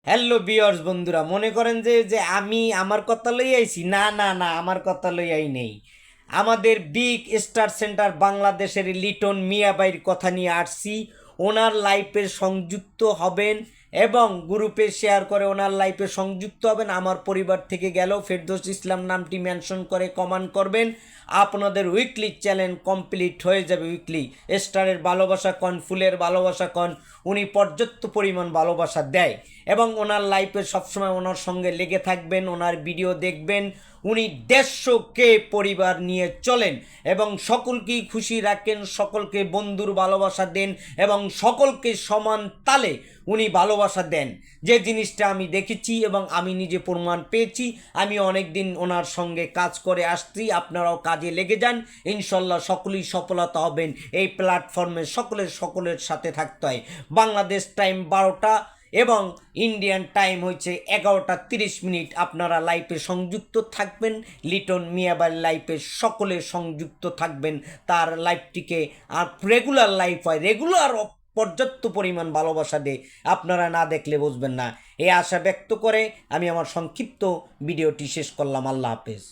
Hello বিয়ার্স বন্ধুরা, মনে করেন যে আমি আমার কথা লই আইছি। না না না, আমার কথা লই আই নেই। আমাদের বিগ স্টার সেন্টার বাংলাদেশের লিটন মিয়াবাইর কথা নিয়ে আসছি। ওনার লাইফে সংযুক্ত হবেন এবং গ্রুপে শেয়ার করে ওনার লাইফে সংযুক্ত হবেন। আমার পরিবার থেকে গেলেও ফেরদৌস ইসলাম নামটি মেনশন করে কমেন্ট করবেন। আপনাদের উইকলি চ্যালেঞ্জ কমপ্লিট হয়ে যাবে। উইকলি স্টারের ভালোবাসা কন, ফুলের ভালোবাসা কন, উনি পর্যাপ্ত পরিমাণ ভালোবাসা দেয় এবং ওনার লাইফে সবসময় ওনার সঙ্গে লেগে থাকবেন, ওনার ভিডিও দেখবেন। উনি 150কে পরিবার নিয়ে চলেন এবং সকলকেই খুশি রাখেন, সকলকে বন্ধুর ভালোবাসা দেন এবং সকলকে সমান তালে উনি ভালোবাসা দেন। যে জিনিসটা আমি দেখেছি এবং আমি নিজে প্রমাণ পেয়েছি। আমি অনেক দিন ওনার সঙ্গে কাজ করে আসছি। আপনারাও কাজে লেগে যান, ইনশাল্লাহ সকলেই সফলতা হবেন। এই প্ল্যাটফর্মে সকলের সাথে থাকতে হয়। বাংলাদেশ টাইম 12টা এবং ইন্ডিয়ান টাইম হচ্ছে 11টা 30 মিনিট। আপনারা লাইফে সংযুক্ত থাকবেন, লিটন মিয়াবার লাইফে সকলে সংযুক্ত থাকবেন। তার লাইফটিকে আর রেগুলার লাইফ হয়, রেগুলার পর্যাপ্ত পরিমাণ ভালোবাসা দেয়। আপনারা না দেখলে বুঝবেন না। এই আশা ব্যক্ত করে আমি আমার সংক্ষিপ্ত ভিডিওটি শেষ করলাম। আল্লাহ হাফেজ।